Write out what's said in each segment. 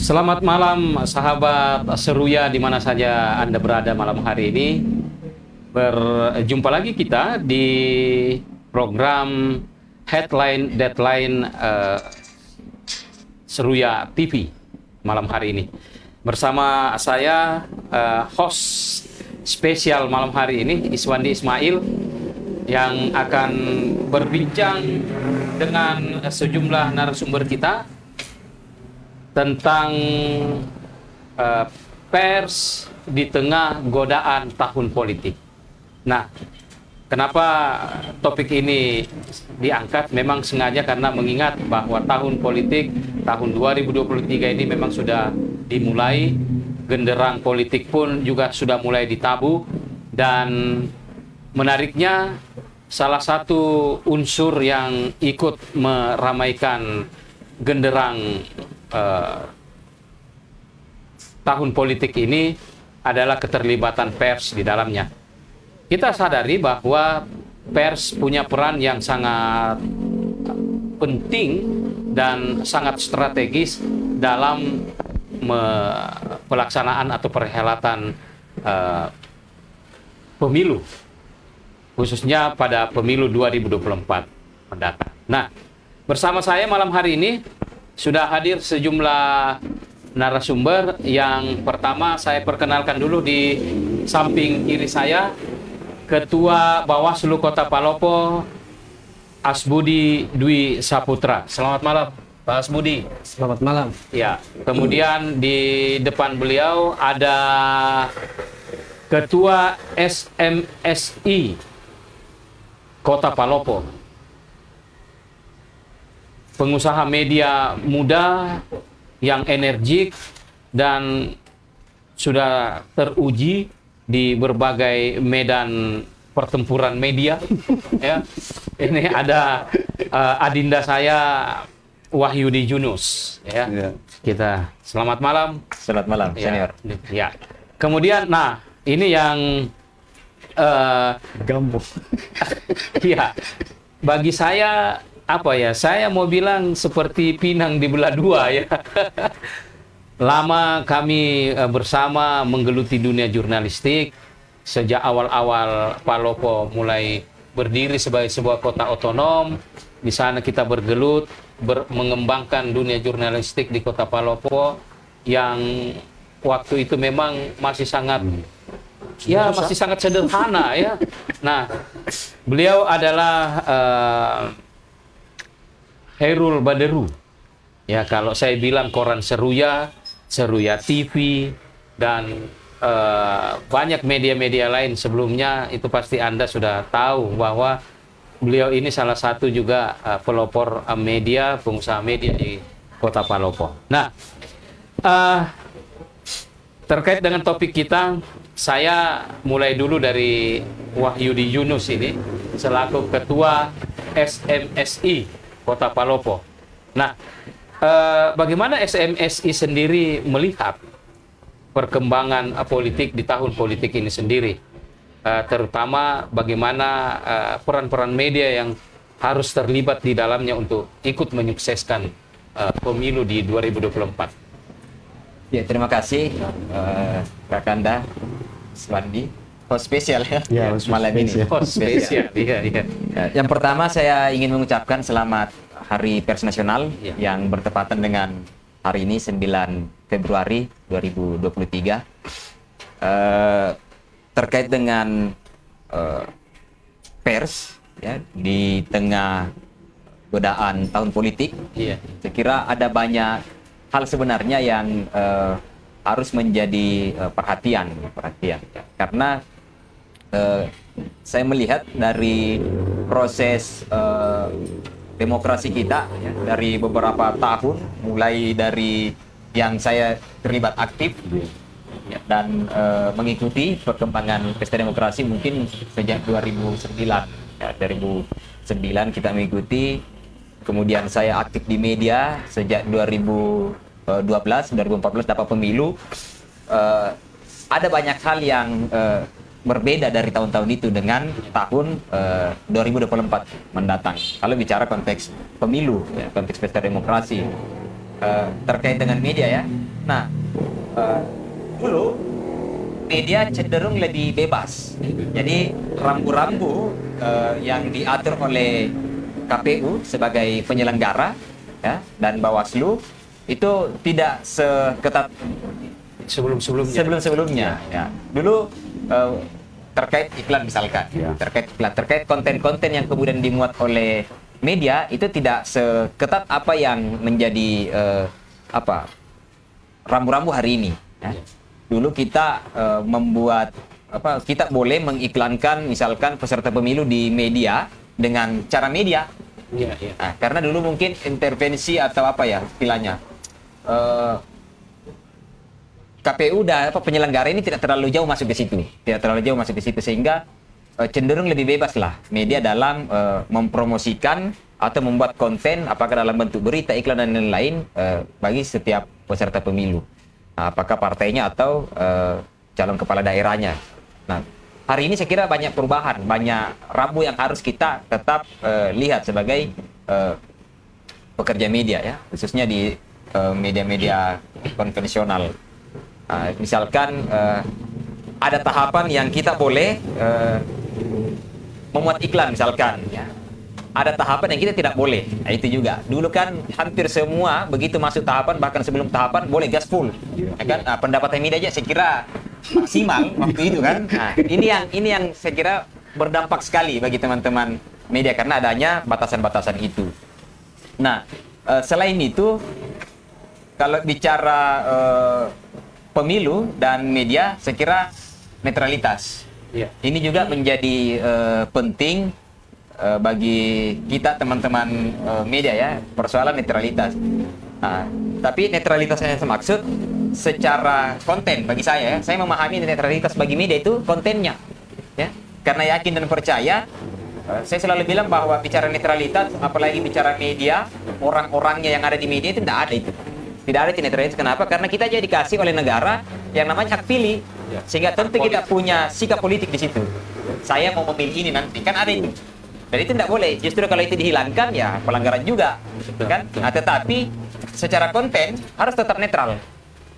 Selamat malam sahabat Seruya di mana saja Anda berada malam hari ini. Berjumpa lagi kita di program Headline Deadline Seruya TV malam hari ini. Bersama saya host spesial malam hari ini Iswandi Ismail yang akan berbincang dengan sejumlah narasumber kita tentang pers di tengah godaan tahun politik. Nah, kenapa topik ini diangkat? Memang sengaja karena mengingat bahwa tahun politik, tahun 2023 ini memang sudah dimulai, genderang politik pun juga sudah mulai ditabuh, dan menariknya salah satu unsur yang ikut meramaikan genderang tahun politik ini adalah keterlibatan pers di dalamnya. Kita sadari bahwa pers punya peran yang sangat penting dan sangat strategis dalam pelaksanaan atau perhelatan pemilu, khususnya pada pemilu 2024 mendatang. Nah, bersama saya malam hari ini sudah hadir sejumlah narasumber. Yang pertama saya perkenalkan dulu di samping kiri saya, Ketua Bawaslu Kota Palopo, Asbudi Dwi Saputra. Selamat malam, Pak Asbudi. Selamat malam. Ya, kemudian di depan beliau ada Ketua SMSI Kota Palopo, pengusaha media muda yang energik dan sudah teruji di berbagai medan pertempuran media. Ya, ini ada adinda saya Wahyudi Junus. Ya, kita selamat malam. Selamat malam, senior. Ya. Kemudian, nah ini yang Gambo. ya, bagi saya apa ya, saya mau bilang seperti pinang dibelah dua ya. Lama kami bersama menggeluti dunia jurnalistik. Sejak awal-awal Palopo mulai berdiri sebagai sebuah kota otonom. Di sana kita bergelut, mengembangkan dunia jurnalistik di kota Palopo yang waktu itu memang masih sangat masih sangat sederhana ya. Nah, beliau adalah Hairul Baderu. Ya, kalau saya bilang koran Seruya, Seruya TV, dan banyak media-media lain sebelumnya, itu pasti Anda sudah tahu bahwa beliau ini salah satu juga pelopor media, pengusaha media di Kota Palopo. Nah, terkait dengan topik kita, saya mulai dulu dari Wahyudi Yunus ini, selaku Ketua SMSI Kota Palopo. Nah, bagaimana SMSI sendiri melihat perkembangan politik di tahun politik ini sendiri? Terutama bagaimana peran-peran media yang harus terlibat di dalamnya untuk ikut menyukseskan pemilu di 2024. Ya, terima kasih Kakanda Swandi. Host spesial ya, malam ini. Host spesial. Iya. Yang pertama saya ingin mengucapkan selamat Hari Pers Nasional yang bertepatan dengan hari ini 9 Februari 2023. Terkait dengan pers ya di tengah godaan tahun politik, saya kira ada banyak hal sebenarnya yang harus menjadi perhatian karena saya melihat dari proses demokrasi kita ya, dari beberapa tahun, mulai dari yang saya terlibat aktif dan mengikuti perkembangan pesta demokrasi mungkin sejak 2009. Ya, 2009 kita mengikuti, kemudian saya aktif di media sejak 2012, 2014 dapat pemilu. Ada banyak hal yang berbeda dari tahun-tahun itu dengan tahun 2024 mendatang. Kalau bicara konteks pemilu, ya, konteks pesta demokrasi, terkait dengan media ya. Nah, dulu media cenderung lebih bebas. Jadi rambu-rambu yang diatur oleh KPU sebagai penyelenggara ya, dan Bawaslu itu tidak seketat sebelum-sebelumnya. Ya. Dulu terkait iklan misalkan, terkait konten-konten yang kemudian dimuat oleh media itu tidak seketat apa yang menjadi rambu-rambu hari ini. Ya. Dulu kita membuat kita boleh mengiklankan misalkan peserta pemilu di media dengan cara media. Nah, karena dulu mungkin intervensi atau istilahnya. KPU dan penyelenggara ini tidak terlalu jauh masuk ke situ, sehingga cenderung lebih bebas lah media dalam mempromosikan atau membuat konten apakah dalam bentuk berita, iklan dan lain-lain bagi setiap peserta pemilu, apakah partainya atau calon kepala daerahnya. Nah, hari ini saya kira banyak perubahan, banyak rambu yang harus kita tetap lihat sebagai pekerja media ya, khususnya di media-media konvensional. Misalkan ada tahapan yang kita boleh memuat iklan misalkan ya. Ada tahapan yang kita tidak boleh. Nah, itu juga. Dulu kan hampir semua begitu masuk tahapan, bahkan sebelum tahapan boleh gas full. Ya kan? Pendapatan media aja saya kira maksimal waktu itu kan. Nah, ini yang saya kira berdampak sekali bagi teman-teman media karena adanya batasan-batasan itu. Nah, selain itu kalau bicara pemilu dan media, saya kira netralitas. Ini juga menjadi penting bagi kita teman-teman media ya, persoalan netralitas. Nah, tapi netralitas yang saya maksud secara konten bagi saya memahami netralitas bagi media itu kontennya. Ya, karena yakin dan percaya, saya selalu bilang bahwa bicara netralitas, apalagi bicara media, orang-orangnya yang ada di media itu tidak ada itu. Tidak ada netralitas. Kenapa? Karena kita aja dikasih oleh negara yang namanya hak pilih. Sehingga tentu kita punya sikap politik di situ. Saya mau memilih ini nanti. Kan ada itu. Dan itu tidak boleh. Justru kalau itu dihilangkan, ya pelanggaran juga. Kan? Nah, tetapi secara konten harus tetap netral.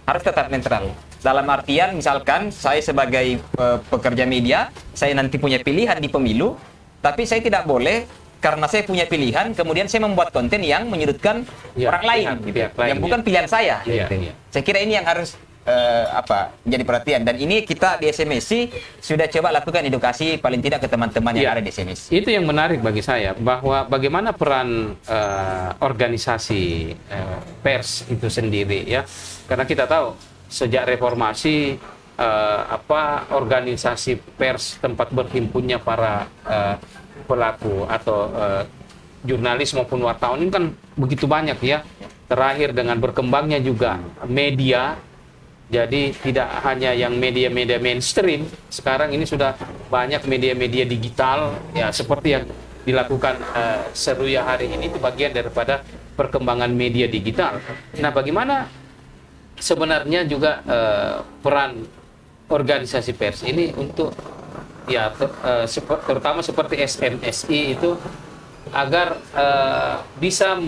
Harus tetap netral. Dalam artian, misalkan saya sebagai pekerja media, saya nanti punya pilihan di pemilu, tapi saya tidak boleh karena saya punya pilihan, kemudian saya membuat konten yang menyudutkan orang lain, yang bukan pilihan saya. Saya kira ini yang harus jadi perhatian. Dan ini kita di SMSI sudah coba lakukan edukasi paling tidak ke teman-teman yang ada di SMSI. Itu yang menarik bagi saya, bahwa bagaimana peran organisasi pers itu sendiri ya. Karena kita tahu sejak reformasi organisasi pers, tempat berhimpunnya para pelaku atau jurnalis maupun wartawan ini kan begitu banyak ya. Terakhir dengan berkembangnya juga media, jadi tidak hanya yang media-media mainstream, sekarang ini sudah banyak media-media digital ya, seperti yang dilakukan Seruya hari ini, itu bagian daripada perkembangan media digital. Nah, bagaimana sebenarnya juga peran organisasi pers ini untuk ya terutama seperti SMSI itu agar bisa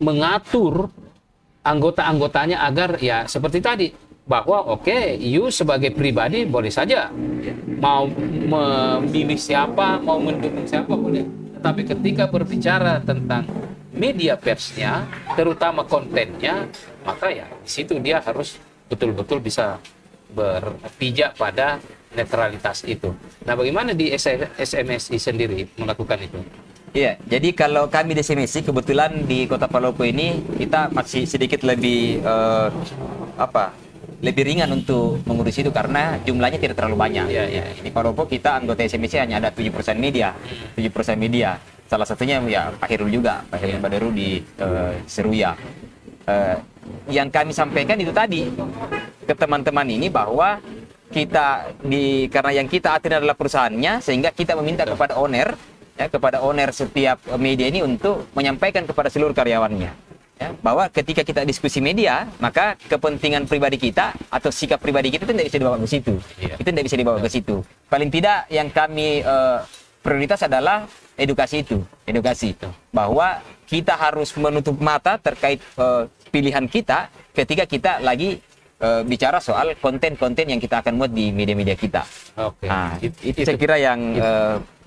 mengatur anggota-anggotanya agar ya seperti tadi, bahwa you sebagai pribadi boleh saja mau memilih siapa, mau mendukung siapa boleh, tetapi ketika berbicara tentang media persnya, terutama kontennya, maka ya di situ dia harus betul-betul bisa berpijak pada netralitas itu. Nah, bagaimana di SMSI sendiri melakukan itu? Iya, jadi kalau kami di SMSI kebetulan di Kota Palopo ini kita masih sedikit lebih lebih ringan untuk mengurus itu karena jumlahnya tidak terlalu banyak. Di Palopo kita anggota SMSI hanya ada 7% media. Salah satunya ya Pak Heru juga, Pak Heru Baderu di Seruya. yang kami sampaikan itu tadi ke teman-teman ini bahwa karena yang kita atur adalah perusahaannya, sehingga kita meminta kepada owner, ya, kepada owner setiap media ini untuk menyampaikan kepada seluruh karyawannya, ya, bahwa ketika kita diskusi media, maka kepentingan pribadi kita atau sikap pribadi kita itu tidak bisa dibawa ke situ. Itu tidak bisa dibawa ke situ. Paling tidak yang kami prioritas adalah edukasi bahwa kita harus menutup mata terkait pilihan kita ketika kita lagi bicara soal konten-konten yang kita akan muat di media-media kita. Oke. Nah, itu saya kira yang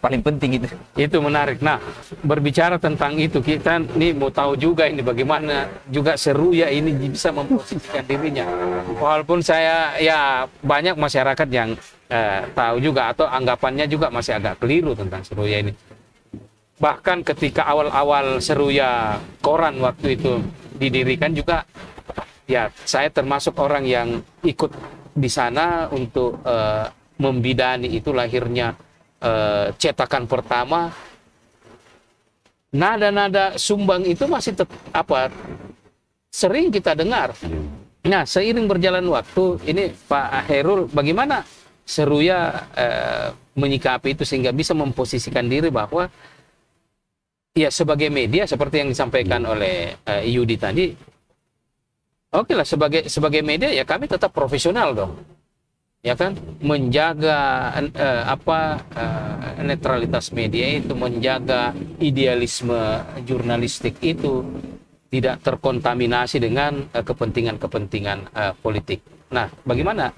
paling penting itu. Itu menarik. Nah, berbicara tentang itu, kita nih mau tahu juga ini bagaimana juga Seruya ini bisa memposisikan dirinya. Walaupun saya ya banyak masyarakat yang tahu juga atau anggapannya juga masih agak keliru tentang Seruya ini. Bahkan ketika awal-awal Seruya koran waktu itu didirikan juga, ya saya termasuk orang yang ikut di sana untuk membidani itu lahirnya cetakan pertama. Nada-nada sumbang itu masih sering kita dengar. Nah, seiring berjalan waktu ini Pak Khairul, bagaimana Seruya menyikapi itu sehingga bisa memposisikan diri bahwa ya sebagai media seperti yang disampaikan oleh Yudi tadi, oke lah, sebagai media ya kami tetap profesional dong, ya kan, menjaga netralitas media itu, menjaga idealisme jurnalistik itu tidak terkontaminasi dengan kepentingan politik. Nah, bagaimana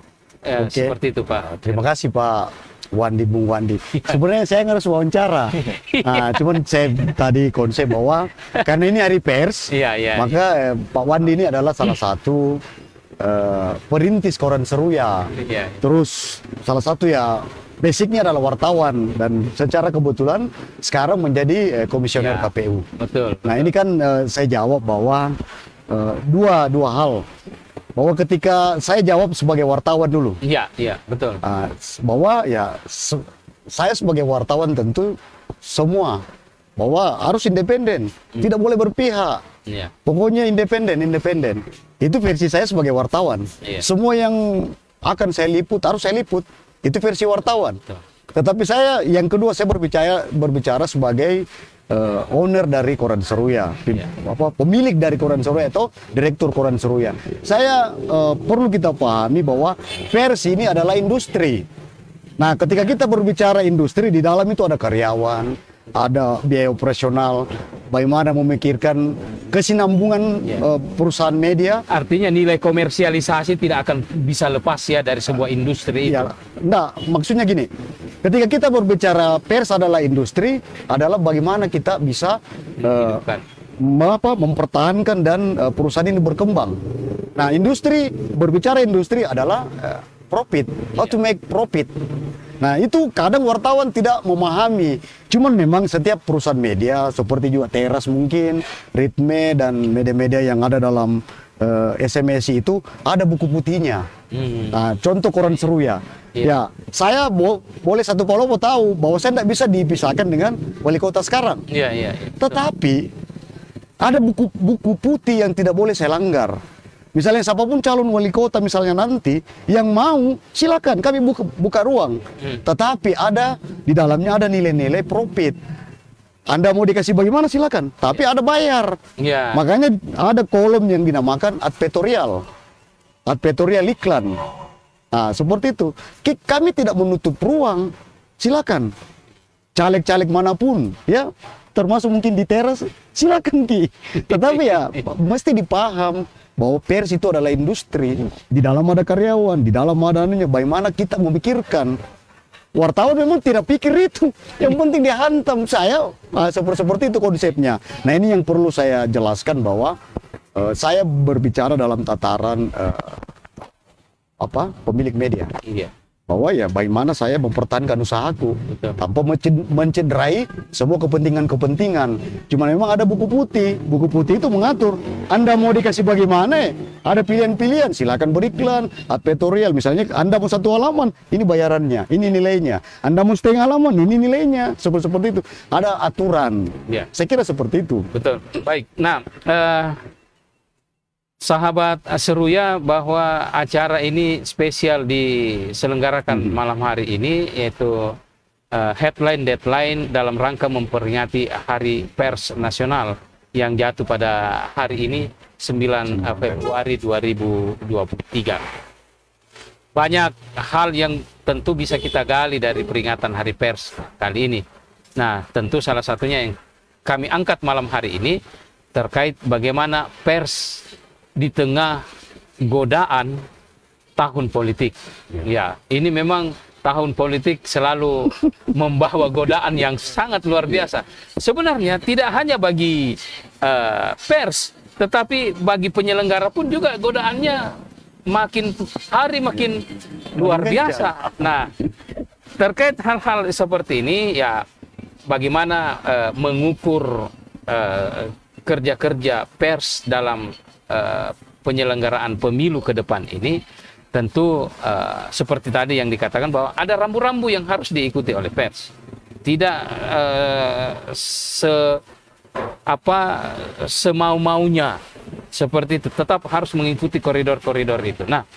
seperti itu, Pak? Terima kasih Pak Wandi, Bung Wandi. Sebenarnya saya harus wawancara. Nah, cuman saya tadi konsep bahwa karena ini hari pers, maka Pak Wandi ini adalah salah satu perintis koran Seruya. Terus salah satu ya basicnya adalah wartawan dan secara kebetulan sekarang menjadi komisioner KPU. Betul. Nah, ini kan saya jawab bahwa dua hal. Bahwa ketika saya jawab sebagai wartawan dulu. Iya, betul. Bahwa ya saya sebagai wartawan tentu semua bahwa harus independen, tidak boleh berpihak. Pokoknya independen. Itu versi saya sebagai wartawan. Semua yang akan saya liput harus saya liput. Itu versi wartawan. Betul. Tetapi saya yang kedua saya berbicara sebagai owner dari koran Seruya, pemilik dari koran Seruya atau direktur koran Seruya. Saya perlu kita pahami bahwa pers ini adalah industri. Nah, ketika kita berbicara industri, di dalam itu ada karyawan, ada biaya operasional, bagaimana memikirkan kesinambungan perusahaan media. Artinya nilai komersialisasi tidak akan bisa lepas ya dari sebuah industri itu. Nah, maksudnya gini, ketika kita berbicara pers adalah industri, adalah bagaimana kita bisa mempertahankan dan perusahaan ini berkembang. Nah, berbicara industri adalah profit, how to make profit. Nah, itu kadang wartawan tidak memahami. Cuman memang setiap perusahaan media seperti juga Teras mungkin, Ritme dan media-media yang ada dalam SMSI itu ada buku putihnya. Nah, contoh koran Seruya. Ya, saya boleh satu Palopo tahu bahwa saya tidak bisa dipisahkan dengan wali kota sekarang. Tetapi ada buku putih yang tidak boleh saya langgar. Misalnya siapapun calon wali kota misalnya nanti yang mau silakan kami buka ruang. Tetapi di dalamnya ada nilai-nilai profit. Anda mau dikasih bagaimana silakan, tapi ada bayar. Makanya ada kolom yang dinamakan advertorial iklan. Nah, seperti itu. Kami tidak menutup ruang. Silakan. Caleg-caleg manapun, ya, termasuk mungkin di Teras, silakan Ki. Tetapi ya mesti dipaham bahwa pers itu adalah industri. Di dalam ada karyawan, di dalam ada anunya. Bagaimana kita memikirkan. Wartawan memang tidak pikir itu. Yang penting dihantam. Saya seperti itu konsepnya. Nah, ini yang perlu saya jelaskan bahwa saya berbicara dalam tataran pemilik media. Bahwa ya bagaimana saya mempertahankan usahaku tanpa mencederai semua kepentingan. Cuma memang ada buku putih itu mengatur Anda mau dikasih bagaimana, ada pilihan-pilihan, silakan beriklan, advertorial. Misalnya Anda mau satu halaman, ini bayarannya, ini nilainya. Anda mau setengah halaman, ini nilainya. Seperti itu, ada aturan. Saya kira seperti itu. Betul. Baik. Nah, sahabat Seruya, bahwa acara ini spesial diselenggarakan malam hari ini, yaitu headline deadline dalam rangka memperingati Hari Pers Nasional yang jatuh pada hari ini 9 Februari 2023. Banyak hal yang tentu bisa kita gali dari peringatan Hari Pers kali ini. Nah, tentu salah satunya yang kami angkat malam hari ini terkait bagaimana pers di tengah godaan tahun politik. Ya, ini memang tahun politik selalu membawa godaan yang sangat luar biasa. Sebenarnya tidak hanya bagi pers, tetapi bagi penyelenggara pun juga godaannya makin hari makin luar biasa. Nah, terkait hal-hal seperti ini, ya bagaimana mengukur kerja-kerja pers dalam penyelenggaraan pemilu ke depan ini, tentu seperti tadi yang dikatakan bahwa ada rambu-rambu yang harus diikuti oleh pers. Tidak semau-maunya seperti itu, tetap harus mengikuti koridor-koridor itu. Nah,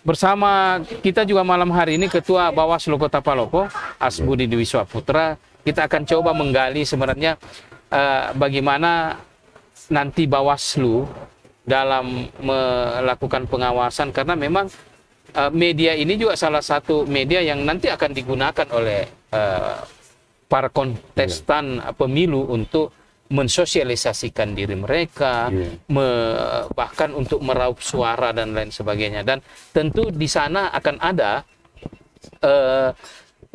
bersama kita juga malam hari ini Ketua Bawaslu Kota Palopo, Asbudi Dwi Swaputra, kita akan coba menggali sebenarnya bagaimana nanti Bawaslu dalam melakukan pengawasan, karena memang media ini juga salah satu media yang nanti akan digunakan oleh para kontestan pemilu untuk mensosialisasikan diri mereka, bahkan untuk meraup suara dan lain sebagainya. Dan tentu di sana akan ada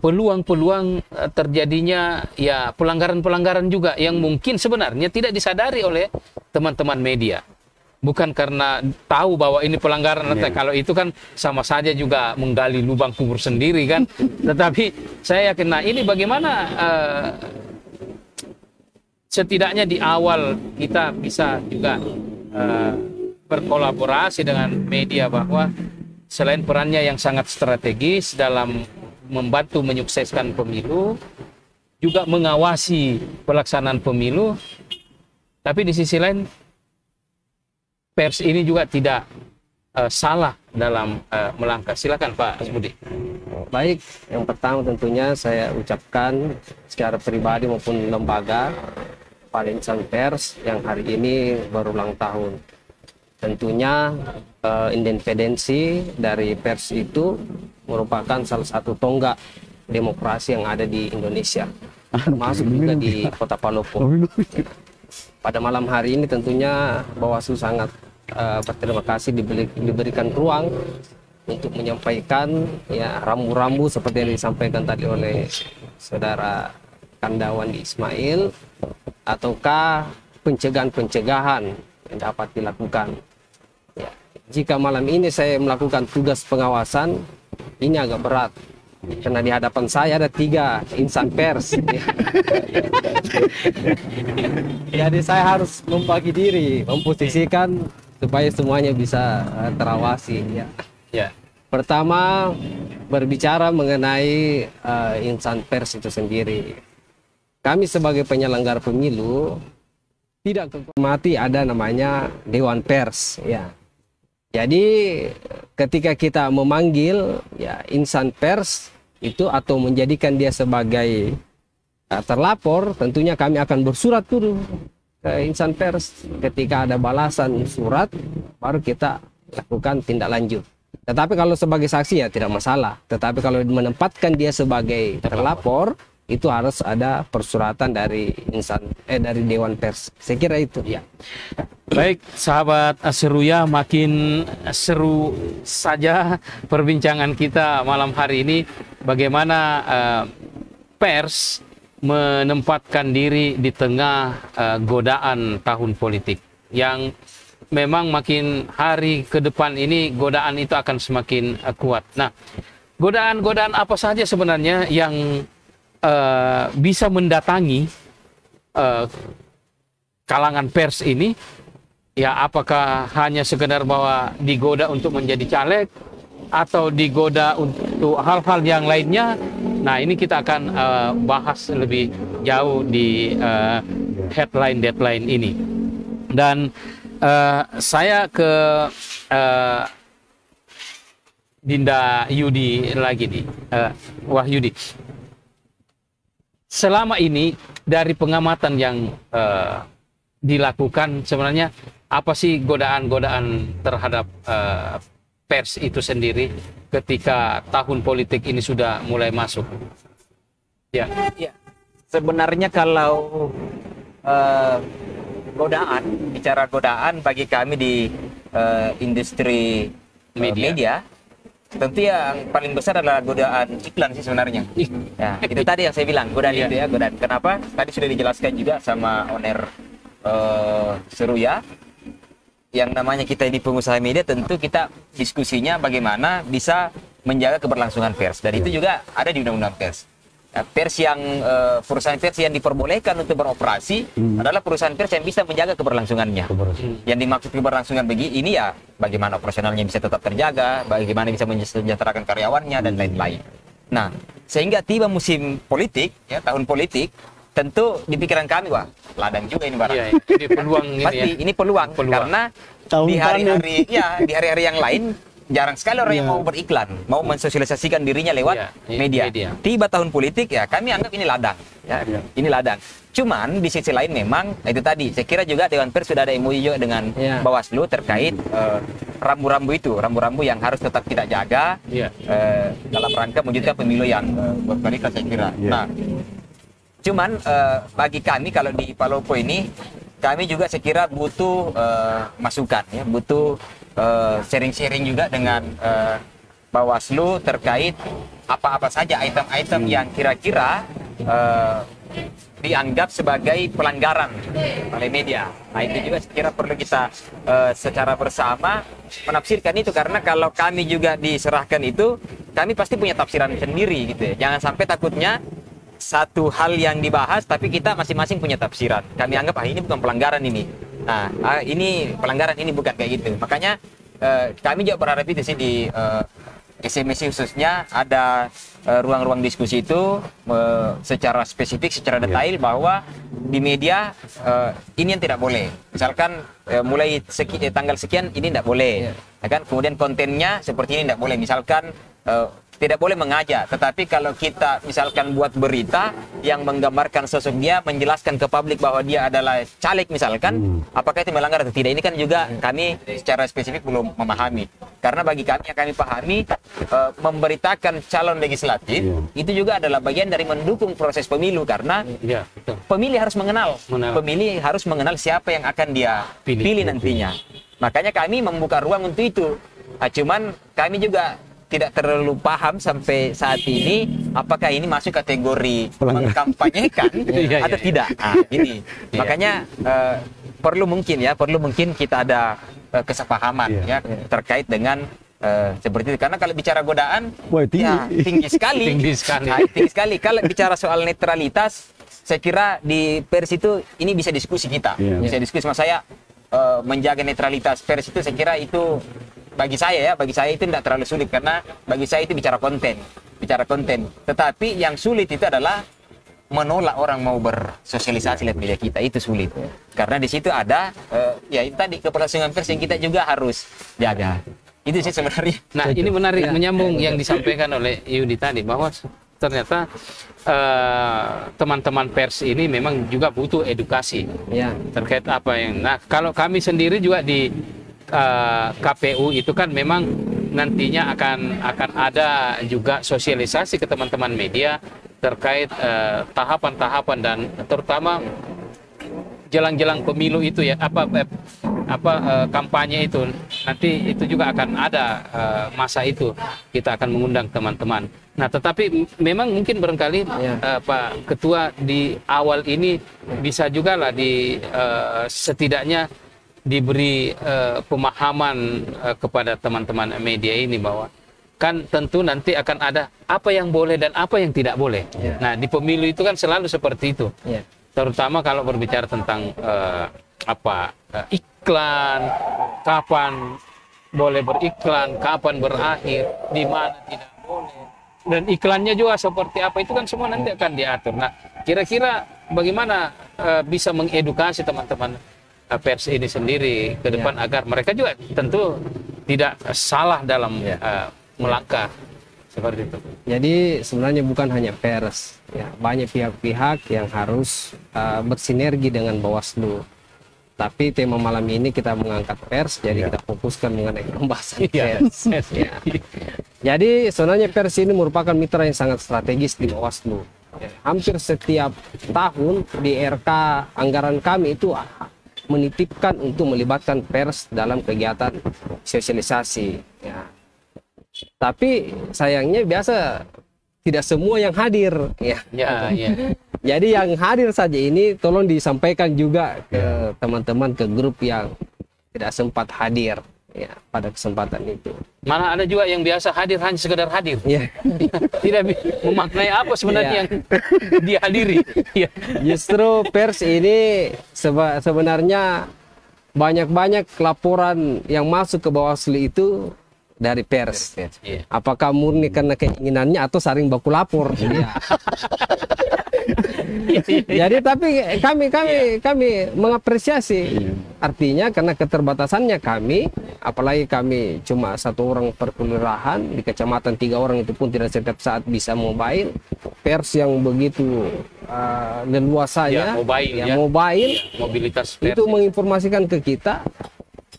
peluang-peluang terjadinya ya pelanggaran-pelanggaran juga yang mungkin sebenarnya tidak disadari oleh teman-teman media. Bukan karena tahu bahwa ini pelanggaran, kalau itu kan sama saja juga menggali lubang kubur sendiri kan. Tetapi saya yakin, nah ini bagaimana setidaknya di awal kita bisa juga berkolaborasi dengan media, bahwa selain perannya yang sangat strategis dalam membantu menyukseskan pemilu, juga mengawasi pelaksanaan pemilu, tapi di sisi lain pers ini juga tidak salah dalam melangkah. Silakan Pak Asbudi. Baik, yang pertama tentunya saya ucapkan secara pribadi maupun lembaga pada insan pers yang hari ini berulang tahun. Tentunya independensi dari pers itu merupakan salah satu tonggak demokrasi yang ada di Indonesia, termasuk juga di Kota Palopo. Pada malam hari ini tentunya Bawaslu sangat berterima kasih diberikan ruang untuk menyampaikan ya rambu-rambu seperti yang disampaikan tadi oleh saudara Kandawan Ismail, ataukah pencegahan-pencegahan yang dapat dilakukan. Ya, jika malam ini saya melakukan tugas pengawasan, ini agak berat karena di hadapan saya ada 3 insan pers. Jadi saya harus membagi diri, memposisikan supaya semuanya bisa terawasi. Ya. Pertama, berbicara mengenai insan pers itu sendiri. Kami sebagai penyelenggara pemilu tidak menghormati ada namanya Dewan Pers. Ya. Jadi ketika kita memanggil ya insan pers itu atau menjadikan dia sebagai terlapor, tentunya kami akan bersurat dulu ke insan pers. Ketika ada balasan surat, baru kita lakukan tindak lanjut. Tetapi kalau sebagai saksi ya tidak masalah. Tetapi kalau menempatkan dia sebagai terlapor, itu harus ada persuratan dari dari Dewan Pers. Saya kira itu ya. Baik, sahabat Seruya, makin seru saja perbincangan kita malam hari ini. Bagaimana pers menempatkan diri di tengah godaan tahun politik yang memang makin hari ke depan ini godaan itu akan semakin kuat. Nah, godaan-godaan apa saja sebenarnya yang bisa mendatangi kalangan pers ini? Ya, apakah hanya sekedar bahwa digoda untuk menjadi caleg atau digoda untuk hal-hal yang lainnya? Nah, ini kita akan bahas lebih jauh di headline deadline ini. Dan Saya ke Dinda Yudi lagi nih, Wahyudi. Selama ini dari pengamatan yang dilakukan, sebenarnya apa sih godaan-godaan terhadap pers itu sendiri ketika tahun politik ini sudah mulai masuk? Ya. Ya, sebenarnya kalau bicara godaan bagi kami di industri media, tentu yang paling besar adalah godaan iklan sih sebenarnya. Ya, itu tadi yang saya bilang, godaan itu ya, godaan. Kenapa? Tadi sudah dijelaskan juga sama owner Seruya. Yang namanya kita ini pengusaha media, tentu kita diskusinya bagaimana bisa menjaga keberlangsungan pers. Dan itu juga ada di Undang-Undang Pers. Nah, perusahaan pers yang diperbolehkan untuk beroperasi adalah perusahaan pers yang bisa menjaga keberlangsungannya. Yang dimaksud keberlangsungan ini ya bagaimana operasionalnya bisa tetap terjaga, bagaimana bisa mensejahterakan karyawannya dan lain-lain. Nah, sehingga tiba musim politik, ya tahun politik, tentu di pikiran kami wah ladang juga ini barang. Iya, ini peluang ini Pasti ya. ini peluang karena di hari-hari yang lain jarang sekali orang yang mau beriklan, mau mensosialisasikan dirinya lewat media. Tiba tahun politik ya kami anggap ini ladang, ya. Ini ladang. Cuman di sisi lain memang itu tadi saya kira juga Dewan Pers sudah ada MOU juga dengan Bawaslu terkait rambu-rambu yang harus tetap kita jaga dalam rangka mewujudkan pemilu yang berkualitas saya kira. Nah, cuman bagi kami kalau di Palopo ini kami juga saya kira butuh masukan ya, butuh sharing-sharing juga dengan Bawaslu terkait apa-apa saja item-item yang kira-kira dianggap sebagai pelanggaran oleh media. Nah itu juga saya kira perlu kita secara bersama menafsirkan itu, karena kalau kami juga diserahkan itu, kami pasti punya tafsiran sendiri gitu ya. Jangan sampai takutnya satu hal yang dibahas tapi kita masing-masing punya tafsiran. Kami anggap ini bukan pelanggaran ini. Nah, ini pelanggaran ini bukan kayak gitu. Makanya kami juga berharap itu sih di SMSI khususnya ada ruang-ruang diskusi itu secara spesifik, secara detail bahwa di media ini yang tidak boleh. Misalkan mulai tanggal sekian ini tidak boleh. Ya kan? Kemudian kontennya seperti ini tidak boleh. Misalkan tidak boleh mengajak, tetapi kalau kita misalkan buat berita yang menggambarkan sosok dia, menjelaskan ke publik bahwa dia adalah caleg misalkan, apakah itu melanggar atau tidak? Ini kan juga kami secara spesifik belum memahami. Karena bagi kami yang kami pahami, memberitakan calon legislatif itu juga adalah bagian dari mendukung proses pemilu, karena pemilih harus pemilih harus mengenal siapa yang akan dia pilih nantinya. Makanya kami membuka ruang untuk itu. Nah, cuman kami juga tidak terlalu paham sampai saat ini apakah ini masuk kategori mengkampanyekan atau tidak. Nah, ini makanya perlu mungkin kita ada kesepahaman ya terkait dengan seperti itu. Karena kalau bicara godaan tinggi sekali. Tinggi sekali. Kalau bicara soal netralitas, saya kira di pers itu ini bisa diskusi kita. Bisa diskusi sama saya menjaga netralitas pers itu, saya kira itu bagi saya itu tidak terlalu sulit, karena bagi saya itu bicara konten. Tetapi yang sulit itu adalah menolak orang mau bersosialisasi lewat media kita, itu sulit. Karena di situ ada ya itu tadi keberlangsungan pers yang kita juga harus jaga. Itu sih sebenarnya. Nah, ini menarik menyambung yang disampaikan oleh Yudi tadi, bahwa ternyata teman-teman pers ini memang juga butuh edukasi terkait apa yang. Nah, kalau kami sendiri juga di KPU itu kan memang nantinya akan ada juga sosialisasi ke teman-teman media terkait tahapan-tahapan dan terutama jelang-jelang pemilu itu ya, kampanye itu nanti itu juga akan ada masa itu kita akan mengundang teman-teman. Nah, tetapi memang mungkin barangkali Pak Ketua di awal ini bisa juga lah setidaknya diberi pemahaman kepada teman-teman media ini, bahwa kan tentu nanti akan ada apa yang boleh dan apa yang tidak boleh. Nah, di pemilu itu kan selalu seperti itu. Terutama kalau berbicara tentang iklan, kapan boleh beriklan, kapan berakhir, di mana tidak boleh, dan iklannya juga seperti apa, itu kan semua nanti akan diatur. Nah, kira-kira bagaimana bisa mengedukasi teman-teman pers ini sendiri ke depan agar mereka juga tentu tidak salah dalam melangkah seperti itu. Jadi sebenarnya bukan hanya pers, ya, banyak pihak-pihak yang harus bersinergi dengan Bawaslu. Tapi tema malam ini kita mengangkat pers, jadi kita fokuskan mengenai pembahasan pers. Ya. Jadi sebenarnya pers ini merupakan mitra yang sangat strategis di Bawaslu. Ya, hampir setiap tahun di RK anggaran kami itu menitipkan untuk melibatkan pers dalam kegiatan sosialisasi. Ya. Tapi sayangnya biasa tidak semua yang hadir. Ya. Jadi yang hadir saja ini tolong disampaikan juga ke teman-teman, ke grup yang tidak sempat hadir ya pada kesempatan itu. Mana ada juga yang biasa hadir hanya sekedar hadir. Ya. Tidak memaknai apa sebenarnya yang dihadiri. Ya. Justru pers ini sebenarnya banyak-banyak laporan yang masuk ke Bawaslu itu dari pers. Apakah murni karena keinginannya atau saling baku lapor? Ya. Jadi tapi kami mengapresiasi. Artinya karena keterbatasannya kami, apalagi kami cuma 1 orang per kelurahan, di kecamatan 3 orang itu pun tidak setiap saat bisa mobile. Pers yang begitu leluasanya, mobile, mobilitas pers itu menginformasikan ke kita.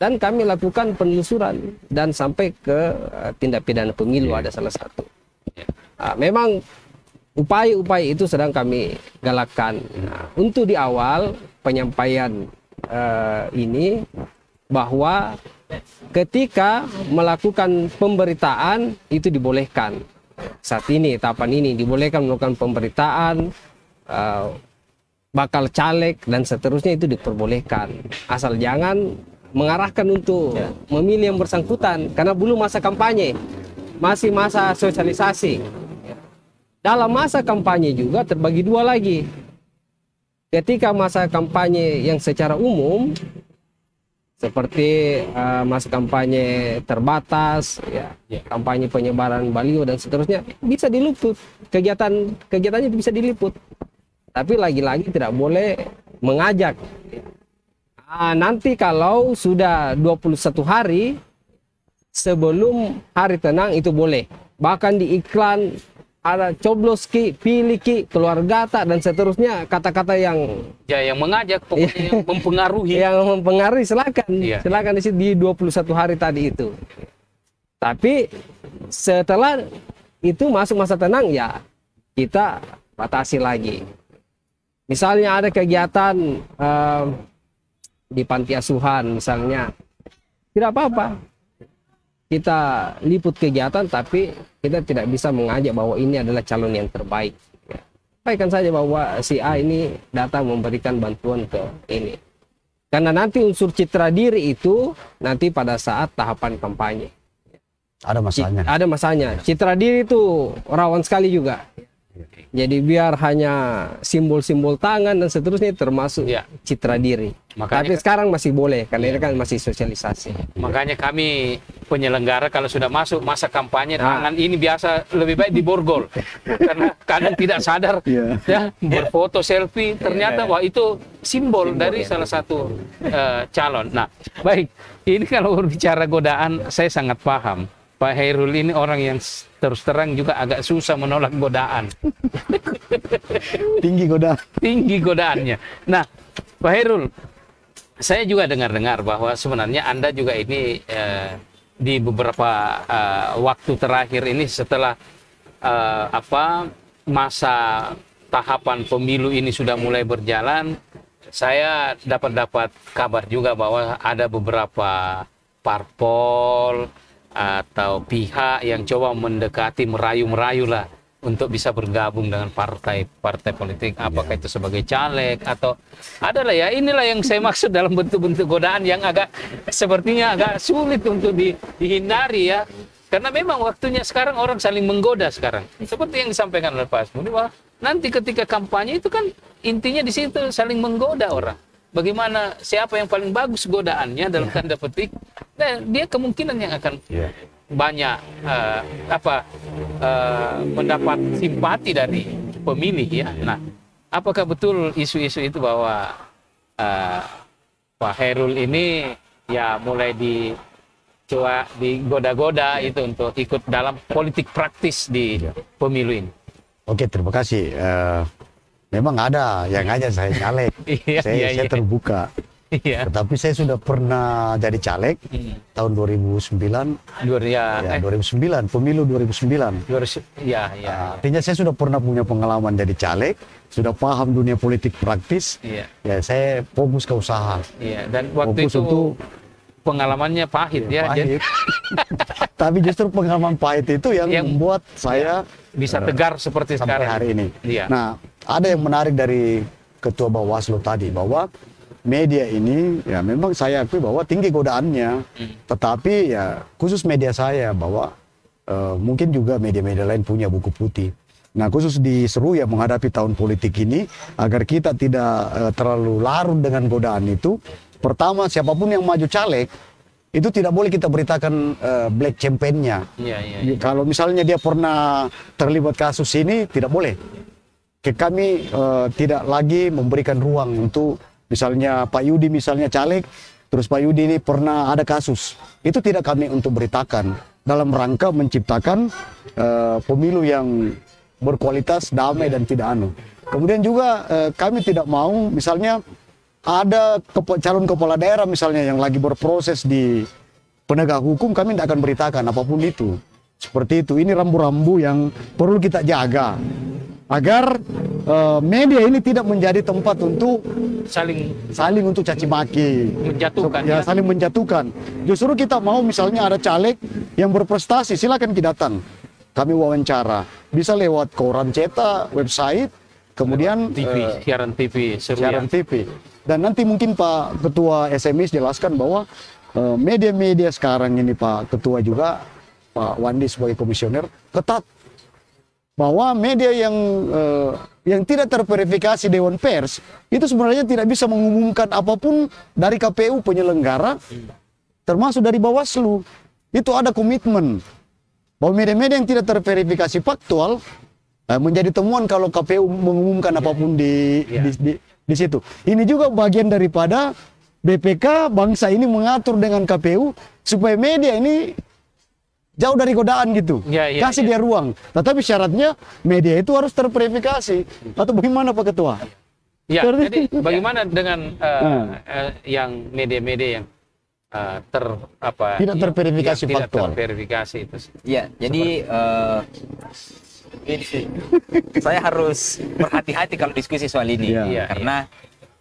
Dan kami lakukan penelusuran dan sampai ke tindak pidana pemilu ada salah satu. Memang upaya-upaya itu sedang kami galakkan. Untuk di awal penyampaian ini bahwa ketika melakukan pemberitaan itu dibolehkan. Saat ini tahapan ini dibolehkan melakukan pemberitaan bakal caleg dan seterusnya itu diperbolehkan. Asal jangan mengarahkan untuk memilih yang bersangkutan karena belum masa kampanye, masih masa sosialisasi. Dalam masa kampanye juga terbagi 2 lagi. Ketika masa kampanye yang secara umum seperti masa kampanye terbatas, kampanye penyebaran baliho dan seterusnya bisa diliput, kegiatannya bisa diliput. Tapi lagi-lagi tidak boleh mengajak. Nanti kalau sudah 21 hari sebelum hari tenang itu boleh. Bahkan di iklan ada coblos ki, pilih ki, keluarga tak dan seterusnya, kata-kata yang mengajak pokoknya yang mempengaruhi. Yang mempengaruhi silakan. Silakan di 21 hari tadi itu. Tapi setelah itu masuk masa tenang ya kita batasi lagi. Misalnya ada kegiatan di panti asuhan misalnya, tidak apa-apa kita liput kegiatan, tapi kita tidak bisa mengajak bahwa ini adalah calon yang terbaik. Sampaikan saja bahwa si A ini datang memberikan bantuan ke ini, karena nanti unsur citra diri itu nanti pada saat tahapan kampanye ada masanya. Citra diri itu rawan sekali juga. Jadi biar hanya simbol-simbol tangan dan seterusnya termasuk citra diri. Tapi sekarang masih boleh karena ini kan masih sosialisasi. Makanya kami penyelenggara kalau sudah masuk masa kampanye tangan ini biasa lebih baik diborgol. Karena kadang tidak sadar berfoto selfie ternyata wah itu simbol dari salah satu calon. Nah, baik. Ini kalau berbicara godaan saya sangat paham. Pak Hairul ini orang yang terus terang juga agak susah menolak godaan. Tinggi godaannya. Nah, Pak Hairul, saya juga dengar-dengar bahwa sebenarnya Anda juga ini di beberapa waktu terakhir ini setelah masa tahapan pemilu ini sudah mulai berjalan, saya dapat kabar juga bahwa ada beberapa parpol atau pihak yang coba mendekati, merayu-merayu lah untuk bisa bergabung dengan partai politik, apakah itu sebagai caleg atau adalah inilah yang saya maksud dalam bentuk-bentuk godaan yang sepertinya agak sulit untuk dihindari ya, karena memang waktunya sekarang orang saling menggoda sekarang, seperti yang disampaikan oleh Pak Asmuni bahwa nanti ketika kampanye itu kan intinya di situ saling menggoda orang. Bagaimana siapa yang paling bagus godaannya dalam tanda petik, dan dia kemungkinan yang akan banyak mendapat simpati dari pemilih ya. Nah, apakah betul isu-isu itu bahwa Pak Hairul ini ya mulai digoda-goda itu untuk ikut dalam politik praktis di pemilu ini. Oke, terima kasih. Memang ada yang ngajak saya caleg. Saya terbuka. Iya. Tetapi saya sudah pernah jadi caleg tahun 2009. 2009, pemilu 2009. Artinya saya sudah pernah punya pengalaman jadi caleg, sudah paham dunia politik praktis. Iya. Ya, saya fokus ke usaha. Iya, dan waktu Fokus itu untuk pengalamannya pahit ya. Jadi pahit. Tapi justru pengalaman pahit itu yang membuat saya bisa tegar seperti sampai sekarang hari ini. Iya. Nah, ada yang menarik dari Ketua Bawaslu tadi bahwa media ini ya memang saya akui bahwa tinggi godaannya, tetapi ya khusus media saya bahwa mungkin juga media-media lain punya buku putih. Nah, khusus di Seru ya menghadapi tahun politik ini agar kita tidak terlalu larut dengan godaan itu. Pertama, siapapun yang maju caleg itu tidak boleh kita beritakan black campaign-nya. Iya. Kalau misalnya dia pernah terlibat kasus ini, tidak boleh. Kami tidak lagi memberikan ruang untuk misalnya Pak Yudi misalnya caleg, terus Pak Yudi ini pernah ada kasus. Itu tidak kami untuk beritakan dalam rangka menciptakan pemilu yang berkualitas, damai dan tidak anu. Kemudian juga kami tidak mau misalnya ada calon kepala daerah misalnya yang lagi berproses di penegak hukum, kami tidak akan beritakan apapun itu. Seperti itu, ini rambu-rambu yang perlu kita jaga agar media ini tidak menjadi tempat untuk saling untuk caci maki, menjatuhkan ya, saling menjatuhkan. Justru kita mau misalnya ada caleg yang berprestasi, silakan kita datang, kami wawancara, bisa lewat koran cetak, website, kemudian TV, siaran TV, siaran TV. Dan nanti mungkin Pak Ketua SMIs jelaskan bahwa media-media sekarang ini Pak Ketua juga, Pak Wandi sebagai komisioner, ketat bahwa media yang tidak terverifikasi Dewan Pers itu sebenarnya tidak bisa mengumumkan apapun dari KPU penyelenggara, termasuk dari Bawaslu. Itu ada komitmen bahwa media-media yang tidak terverifikasi faktual menjadi temuan kalau KPU mengumumkan apapun di situ. Ini juga bagian daripada BPK bangsa ini mengatur dengan KPU supaya media ini jauh dari godaan gitu. Kasih dia ruang. Tetapi syaratnya media itu harus terverifikasi. Atau bagaimana Pak Ketua? Ya, jadi bagaimana dengan yang media-media yang tidak terverifikasi faktual? faktual. Tidak terverifikasi itu. Ya, jadi saya harus berhati-hati kalau diskusi soal ini, karena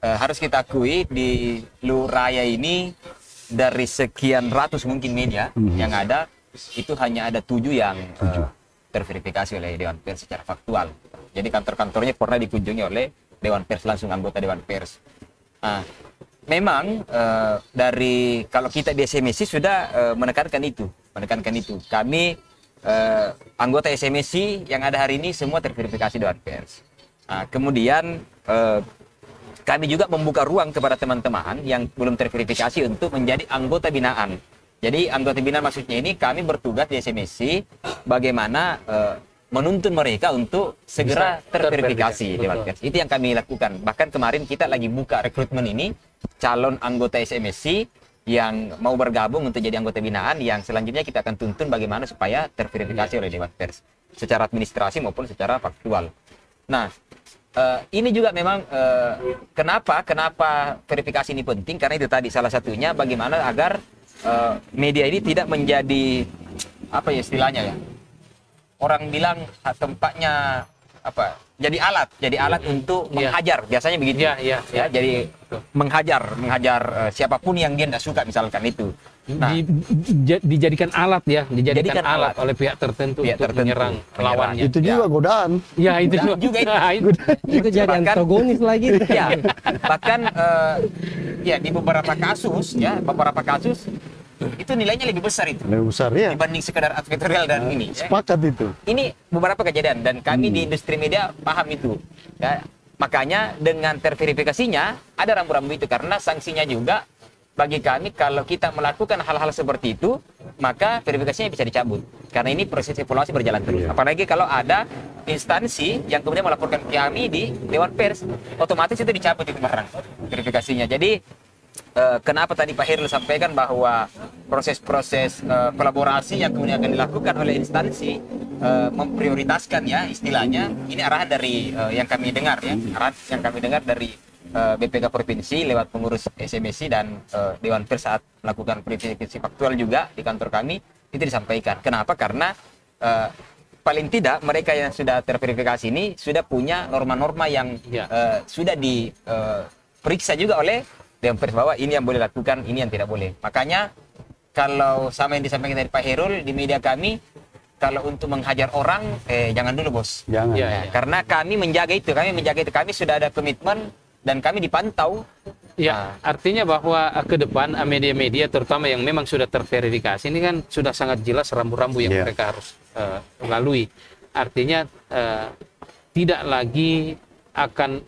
harus kita akui di Luraya ini dari sekian ratus mungkin media yang ada, itu hanya ada 7 yang terverifikasi oleh Dewan Pers secara faktual. Jadi kantor-kantornya pernah dikunjungi oleh Dewan Pers, langsung anggota Dewan Pers. Memang dari kalau kita di SMSI sudah menekankan itu. Kami anggota SMSI yang ada hari ini semua terverifikasi Dewan Pers. Kemudian kami juga membuka ruang kepada teman-teman yang belum terverifikasi untuk menjadi anggota binaan. Jadi anggota binaan maksudnya ini kami bertugas di SMSI bagaimana menuntun mereka untuk segera terverifikasi Dewan Pers. Itu yang kami lakukan. Bahkan kemarin kita lagi buka rekrutmen ini, calon anggota SMSI yang mau bergabung untuk jadi anggota binaan, yang selanjutnya kita akan tuntun bagaimana supaya terverifikasi oleh Dewan Pers secara administrasi maupun secara faktual. Nah, ini juga memang kenapa verifikasi ini penting, karena itu tadi salah satunya bagaimana agar media ini tidak menjadi apa ya istilahnya ya, orang bilang tempatnya apa, jadi alat untuk menghajar, biasanya begitu ya, jadi menghajar siapapun yang dia tidak suka misalkan itu. Nah, dijadikan alat dijadikan alat oleh pihak tertentu untuk menyerang lawannya. Itu juga godaan. Ya, itu juga itu jadi antagonis lagi. Ya, bahkan ya di beberapa kasus itu nilainya lebih besar itu. Lebih besar ya. Dibanding sekedar advertorial dan ini. Sepakat itu. Ini beberapa kejadian dan kami di industri media paham itu. Ya, makanya dengan terverifikasinya ada rambu-rambu itu, karena sanksinya juga bagi kami kalau kita melakukan hal-hal seperti itu, maka verifikasinya bisa dicabut. Karena ini proses evaluasi berjalan terus. Apalagi kalau ada instansi yang kemudian melaporkan kami di Dewan Pers, otomatis itu dicabut itu barang verifikasinya. Jadi kenapa tadi Pak Herul sampaikan bahwa proses-proses kolaborasi yang kemudian akan dilakukan oleh instansi memprioritaskan ya istilahnya, ini arahan dari yang kami dengar ya, arahan yang kami dengar dari BPK Provinsi lewat pengurus SMSI dan Dewan Pers saat melakukan verifikasi faktual juga di kantor kami, itu disampaikan. Kenapa? Karena paling tidak mereka yang sudah terverifikasi ini sudah punya norma-norma yang sudah diperiksa juga oleh Dewan Pers bahwa ini yang boleh lakukan, ini yang tidak boleh. Makanya kalau sama yang disampaikan dari Pak Herul di media kami, kalau untuk menghajar orang, jangan dulu bos. Jangan. Karena kami menjaga itu, kami sudah ada komitmen dan kami dipantau. Ya, artinya bahwa ke depan media-media terutama yang memang sudah terverifikasi ini kan sudah sangat jelas rambu-rambu yang mereka harus lalui. Artinya tidak lagi akan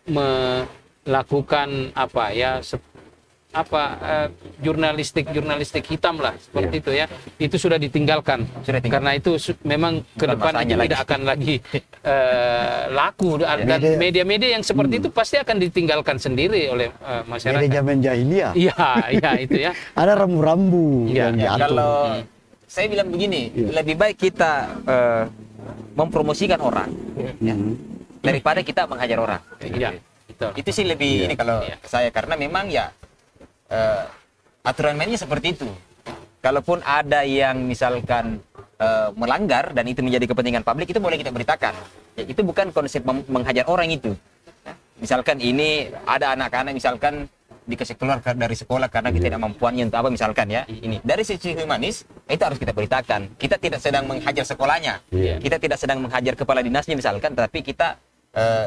melakukan jurnalistik hitam lah seperti itu ya. Itu sudah ditinggalkan. Karena itu memang ke depan tidak akan lagi laku dan media-media yang seperti itu pasti akan ditinggalkan sendiri oleh masyarakat. Media zaman jahiliyah. Iya itu ya. Ada rambu-rambu yang diatur. Kalau saya bilang begini, lebih baik kita mempromosikan orang daripada kita menghajar orang. Iya. Itu sih lebih ini kalau saya, karena memang ya aturan mainnya seperti itu. Kalaupun ada yang misalkan melanggar dan itu menjadi kepentingan publik, itu boleh kita beritakan. Ya, itu bukan konsep menghajar orang itu. Nah, misalkan ini ada anak-anak misalkan dikasih keluar dari sekolah karena ketidakmampuannya untuk apa misalkan ya. Ini dari sisi humanis itu harus kita beritakan. Kita tidak sedang menghajar sekolahnya. Kita tidak sedang menghajar kepala dinasnya misalkan, tapi kita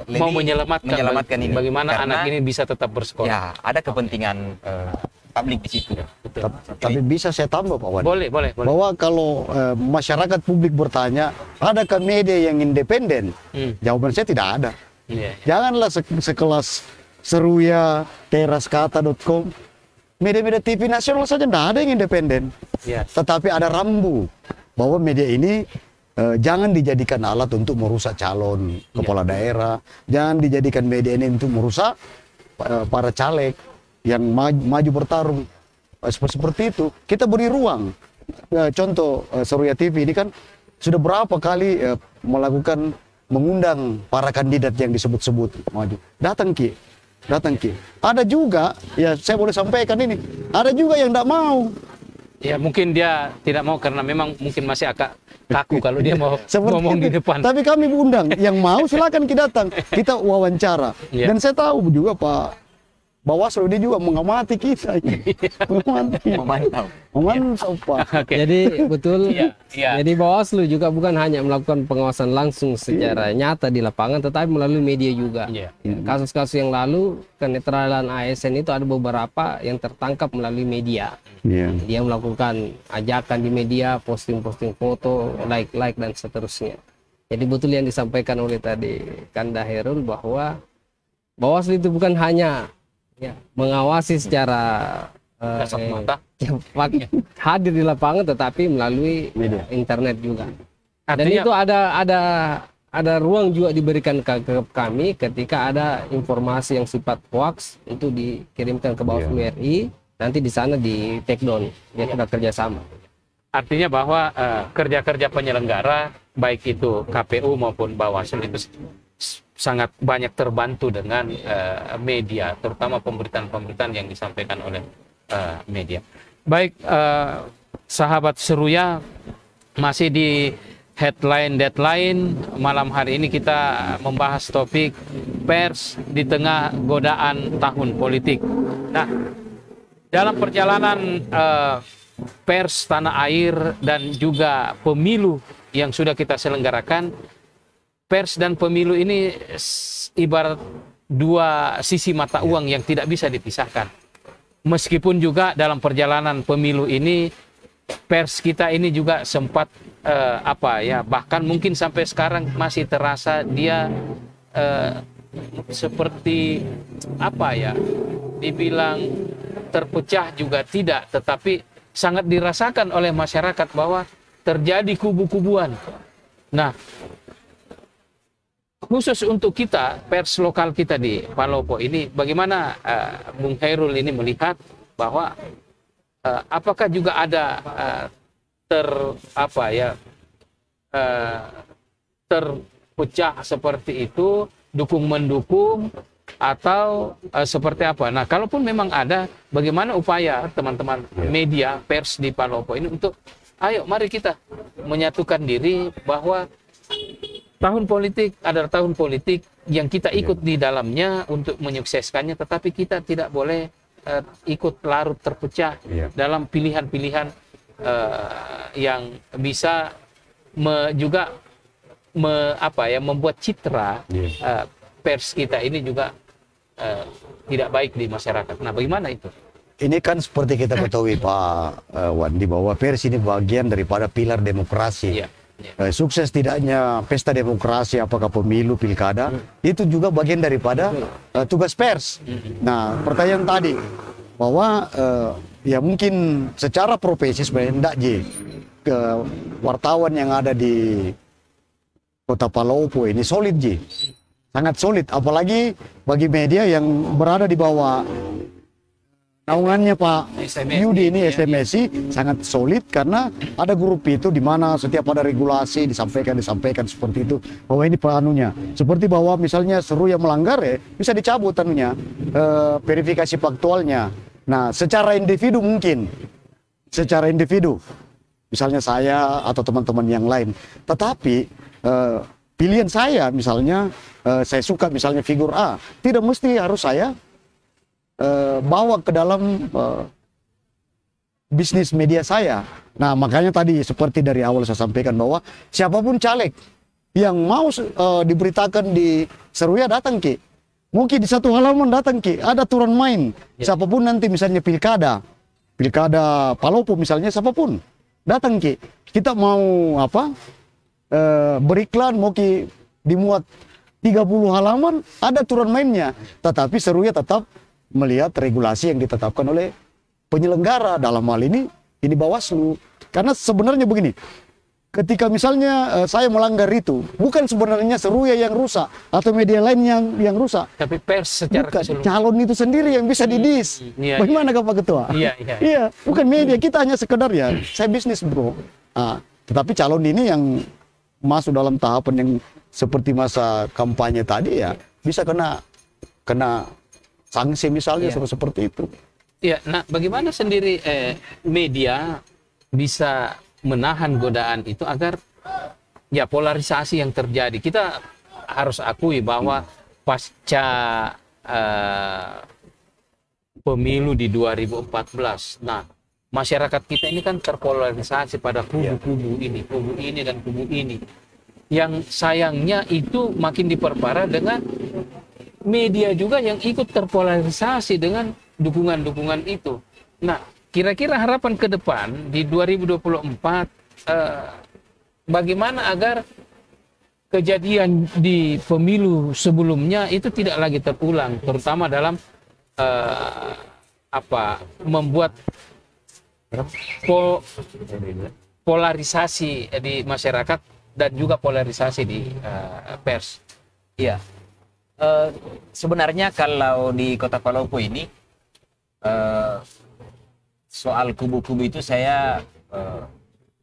mau menyelamatkan ini. Bagaimana karena, anak ini bisa tetap bersekolah. Ya, ada kepentingan publik di situ. Betul. Tapi bisa saya tambah Pak Wan. Boleh. Bahwa kalau masyarakat publik bertanya, adakah media yang independen? Jawaban saya tidak ada. Janganlah sekelas Seruya, teraskata.com, media-media TV nasional saja tidak ada yang independen. Tetapi ada rambu bahwa media ini jangan dijadikan alat untuk merusak calon kepala daerah, jangan dijadikan media ini untuk merusak para caleg yang maju bertarung. Seperti itu kita beri ruang. Contoh Seruya TV ini kan sudah berapa kali mengundang para kandidat yang disebut-sebut maju. Datang Ki. Ada juga, ya saya boleh sampaikan ini, ada juga yang tidak mau. Ya mungkin dia tidak mau karena memang mungkin masih agak kaku kalau dia mau ngomong di depan. Tapi kami undang, yang mau silakan kita datang, kita wawancara. Dan saya tahu juga Pak Bawaslu dia juga mengamati kita. Memantau Pak. Jadi betul. Jadi Bawaslu juga bukan hanya melakukan pengawasan langsung secara nyata di lapangan, tetapi melalui media juga. Kasus-kasus yang lalu kenetralan ASN itu ada beberapa yang tertangkap melalui media. Dia melakukan ajakan di media, posting-posting foto, like dan seterusnya. Jadi betul yang disampaikan oleh tadi Kanda Herul bahwa Bawaslu itu bukan hanya mengawasi secara hadir di lapangan, tetapi melalui internet juga. Dan itu ada ruang juga diberikan ke kami ketika ada informasi yang sifat hoax itu dikirimkan ke Bawaslu RI, nanti di sana di take down. Dia sudah kerjasama. Artinya bahwa kerja-kerja penyelenggara baik itu KPU maupun Bawaslu itu sangat banyak terbantu dengan media, terutama pemberitaan-pemberitaan yang disampaikan oleh media. Baik, sahabat Seruya, masih di headline-deadline malam hari ini kita membahas topik pers di tengah godaan tahun politik. Nah, dalam perjalanan pers tanah air dan juga pemilu yang sudah kita selenggarakan, pers dan pemilu ini ibarat dua sisi mata uang yang tidak bisa dipisahkan. Meskipun juga dalam perjalanan pemilu ini, pers kita ini juga sempat bahkan mungkin sampai sekarang masih terasa dia seperti dibilang terpecah juga tidak, tetapi sangat dirasakan oleh masyarakat bahwa terjadi kubu-kubuan. Nah, khusus untuk kita, pers lokal kita di Palopo ini, bagaimana Bung Khairul ini melihat bahwa apakah juga ada terpecah seperti itu, dukung-mendukung, atau seperti apa? Nah, kalaupun memang ada, bagaimana upaya teman-teman media pers di Palopo ini untuk, ayo mari kita menyatukan diri bahwa tahun politik adalah tahun politik yang kita ikut di dalamnya untuk menyukseskannya, tetapi kita tidak boleh ikut larut terpecah dalam pilihan-pilihan yang bisa membuat citra pers kita ini juga tidak baik di masyarakat. Nah, bagaimana itu? Ini kan seperti kita ketahui Pak Wandi, bahwa pers ini bagian daripada pilar demokrasi. Iya. Sukses tidaknya pesta demokrasi, apakah pemilu, pilkada, itu juga bagian daripada tugas pers. Nah, pertanyaan tadi bahwa ya mungkin secara profesi sebenarnya enggak ke wartawan yang ada di Kota Palopo ini solid sangat solid, apalagi bagi media yang berada di bawah naungannya Pak Yudi ini, SMSI, sangat solid karena ada grup itu di mana setiap ada regulasi disampaikan seperti itu, bahwa ini peanunya seperti bahwa misalnya seru yang melanggar bisa dicabut verifikasi faktualnya. Nah, secara individu mungkin, misalnya saya atau teman-teman yang lain, tetapi pilihan saya misalnya saya suka misalnya figur A, tidak mesti harus saya bawa ke dalam bisnis media saya. Nah, makanya tadi seperti dari awal saya sampaikan bahwa siapapun caleg yang mau diberitakan di Seruya datang Ki. Mungkin di satu halaman datang Ki, ada aturan main. Siapapun nanti misalnya pilkada Palopo misalnya, siapapun datang Ki. Kita mau beriklan, mau Ki dimuat 30 halaman, ada aturan mainnya. Tetapi Seruya tetap melihat regulasi yang ditetapkan oleh penyelenggara, dalam hal ini Bawaslu. Karena sebenarnya begini, ketika misalnya saya melanggar itu, bukan sebenarnya Seruya yang rusak atau media lain yang rusak, tapi pers secara bukan, calon itu sendiri yang bisa didis. Bagaimana Pak Ketua? Iya, bukan media, kita hanya sekedar saya bisnis bro. Tetapi calon ini yang masuk dalam tahapan yang seperti masa kampanye tadi bisa kena sanksi misalnya seperti itu. Ya, nah bagaimana sendiri media bisa menahan godaan itu agar polarisasi yang terjadi. Kita harus akui bahwa pasca pemilu di 2014, nah masyarakat kita ini kan terpolarisasi pada kubu ini dan kubu ini. Yang sayangnya itu makin diperparah dengan media juga yang ikut terpolarisasi dengan dukungan-dukungan itu. Nah, kira-kira harapan ke depan di 2024 bagaimana agar kejadian di pemilu sebelumnya itu tidak lagi terulang, terutama dalam membuat polarisasi di masyarakat dan juga polarisasi di pers. Iya. Sebenarnya kalau di Kota Palopo ini soal kubu-kubu itu saya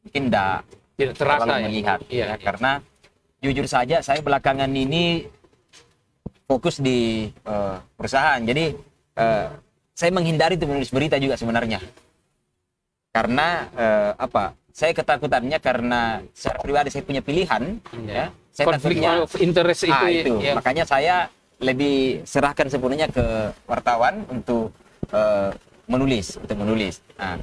mungkin tidak terasa melihat karena jujur saja saya belakangan ini fokus di perusahaan, jadi saya menghindari untuk menulis berita juga sebenarnya karena saya ketakutannya karena secara pribadi saya punya pilihan saya konflik of interest itu. Makanya saya lebih serahkan sepenuhnya ke wartawan untuk menulis. Nah,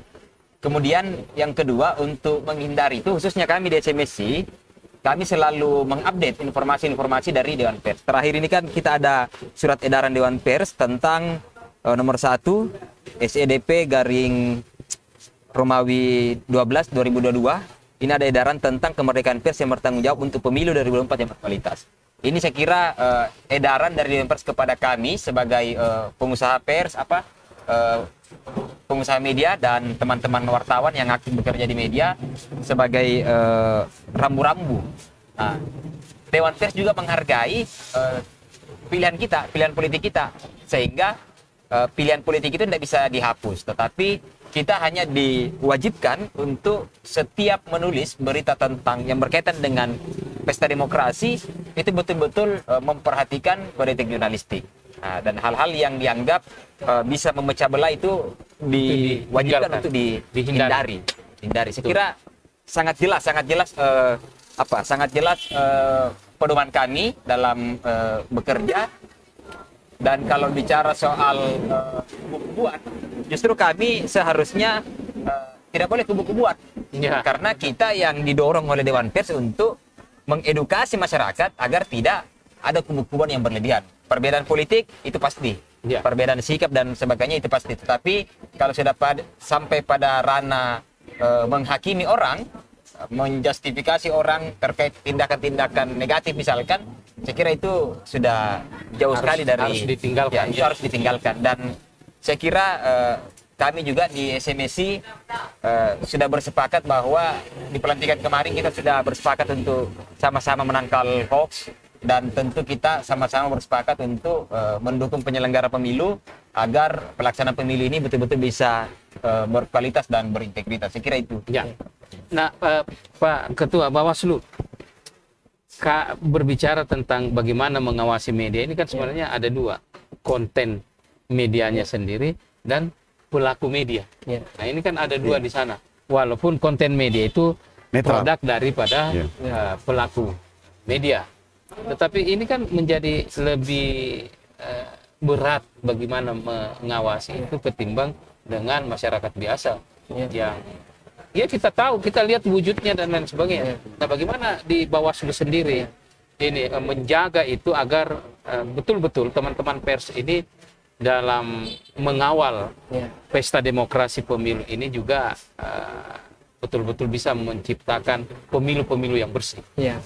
kemudian yang kedua, untuk menghindari itu, khususnya kami di SMSI, kami selalu mengupdate informasi-informasi dari Dewan Pers. Terakhir ini kan kita ada surat edaran Dewan Pers tentang nomor 1 SEDP garing Romawi 12 2022. Ini ada edaran tentang kemerdekaan pers yang bertanggung jawab untuk pemilu 2024 yang berkualitas. Ini saya kira edaran dari Dewan Pers kepada kami sebagai pengusaha pers, pengusaha media dan teman-teman wartawan yang aktif bekerja di media sebagai rambu-rambu. Nah, Dewan Pers juga menghargai pilihan kita, pilihan politik kita, sehingga pilihan politik itu tidak bisa dihapus, tetapi kita hanya diwajibkan untuk setiap menulis berita tentang yang berkaitan dengan pesta demokrasi itu betul-betul memperhatikan politik jurnalistik. Nah, dan hal-hal yang dianggap bisa memecah belah itu diwajibkan untuk dihindari. Saya kira sangat jelas pedoman kami dalam bekerja. Dan kalau bicara soal kubu-kubuan, justru kami seharusnya tidak boleh kubu-kubuan. Ya. Karena kita yang didorong oleh Dewan Pers untuk mengedukasi masyarakat agar tidak ada kubu-kubuan yang berlebihan. Perbedaan politik itu pasti, Ya. perbedaan sikap dan sebagainya itu pasti. Tetapi kalau sudah sampai pada ranah menghakimi orang, menjustifikasi orang terkait tindakan-tindakan negatif misalkan, saya kira itu sudah jauh sekali dari harus ditinggalkan. ya, itu harus ditinggalkan. Dan saya kira kami juga di SMSI sudah bersepakat bahwa di pelantikan kemarin kita sudah bersepakat untuk sama-sama menangkal hoax, dan tentu kita sama-sama bersepakat untuk mendukung penyelenggara pemilu agar pelaksanaan pemilu ini betul-betul bisa berkualitas dan berintegritas. Saya kira itu. Ya. Nah, Pak Ketua Bawaslu, berbicara tentang bagaimana mengawasi media ini kan sebenarnya ada dua, konten medianya sendiri dan pelaku media. Ya. Nah, ini kan ada dua di sana. Walaupun konten media itu Netral. produk daripada pelaku media, tetapi ini kan menjadi lebih berat bagaimana mengawasi itu ketimbang dengan masyarakat biasa yang ya kita tahu, kita lihat wujudnya dan lain sebagainya. Nah, bagaimana di Bawaslu sendiri ini menjaga itu agar betul-betul teman-teman pers ini dalam mengawal pesta demokrasi pemilu ini juga betul-betul bisa menciptakan pemilu-pemilu yang bersih. Ya.